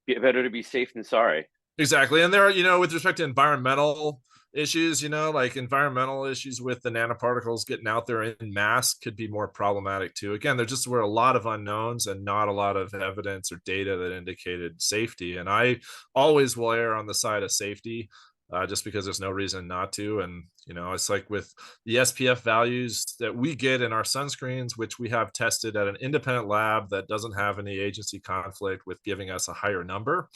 Better to be safe than sorry. Exactly. And there are, with respect to environmental issues, like environmental issues with the nanoparticles getting out there in mass could be more problematic too. Again, there just were a lot of unknowns and not a lot of evidence or data that indicated safety. And I always will err on the side of safety, just because there's no reason not to. And, it's like with the SPF values that we get in our sunscreens, which we have tested at an independent lab that doesn't have any agency conflict with giving us a higher number.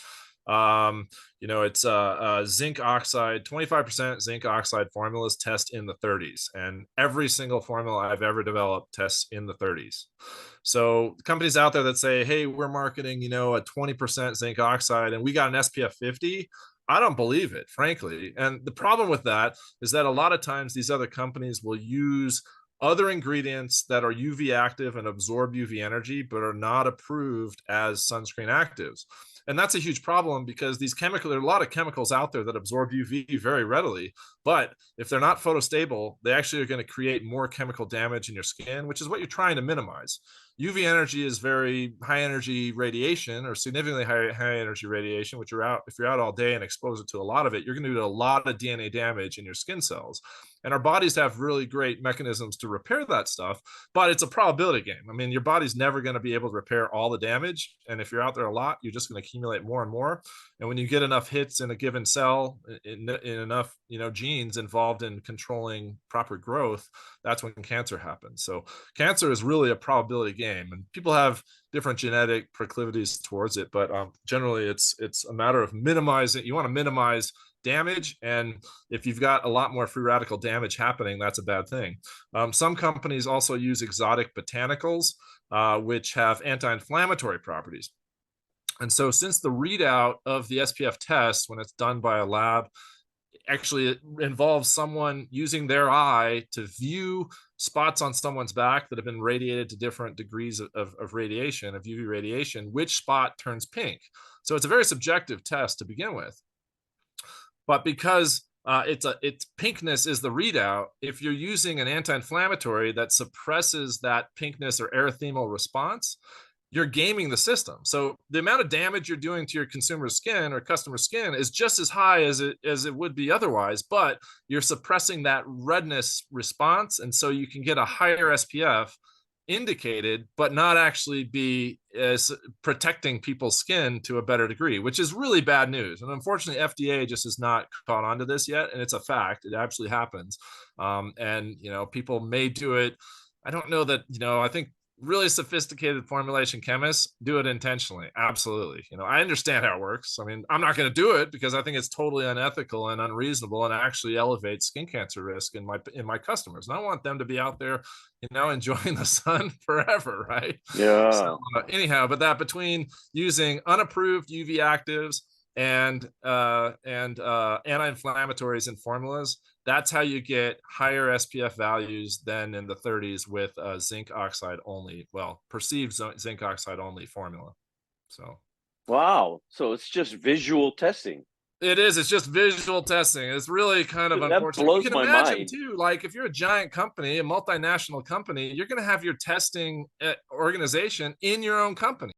It's zinc oxide, 25% zinc oxide formulas test in the 30s, and every single formula I've ever developed tests in the 30s. So companies out there that say, hey, we're marketing, a 20% zinc oxide and we got an SPF 50, I don't believe it, frankly. And the problem with that is that a lot of times these other companies will use other ingredients that are UV active and absorb UV energy, but are not approved as sunscreen actives. And that's a huge problem because there are a lot of chemicals out there that absorb UV very readily, but if they're not photostable, they actually are going to create more chemical damage in your skin, which is what you're trying to minimize. UV energy is very high energy radiation, or significantly high energy radiation, which if you're out all day and expose it to a lot of it, you're going to do a lot of DNA damage in your skin cells. And our bodies have really great mechanisms to repair that stuff, but it's a probability game. I mean, your body's never going to be able to repair all the damage. And if you're out there a lot, you're just going to accumulate more and more. And when you get enough hits in a given cell, in enough, genes involved in controlling proper growth, that's when cancer happens. So cancer is really a probability game, and people have different genetic proclivities towards it. But generally, it's a matter of minimizing. You want to minimize damage, and if you've got a lot more free radical damage happening, that's a bad thing. Some companies also use exotic botanicals, which have anti-inflammatory properties. And so since the readout of the SPF test, when it's done by a lab, actually it involves someone using their eye to view spots on someone's back that have been radiated to different degrees of radiation, of UV radiation, which spot turns pink. So it's a very subjective test to begin with. But because its pinkness is the readout, if you're using an anti-inflammatory that suppresses that pinkness or erythemal response, you're gaming the system. So the amount of damage you're doing to your consumer's skin or customer skin is just as high as it would be otherwise, but you're suppressing that redness response. And so you can get a higher SPF indicated, but not actually be as protecting people's skin to a better degree, which is really bad news. And unfortunately, FDA just has not caught on to this yet. And it's a fact. It absolutely happens. And, people may do it. I don't know that, I think really sophisticated formulation chemists do it intentionally. Absolutely. I understand how it works. I mean, I'm not going to do it because I think it's totally unethical and unreasonable and actually elevates skin cancer risk in my customers. And I want them to be out there, enjoying the sun forever. Right. Yeah. So anyhow, but that between using unapproved UV actives and anti-inflammatories in formulas, that's how you get higher SPF values than in the 30s with zinc oxide only, perceived zinc oxide only formula. So wow, so it's just visual testing. It is. It's just visual testing. It's really kind of unfortunate. That blows You can my imagine mind. too, like if you're a giant company, a multinational company, you're going to have your testing organization in your own company.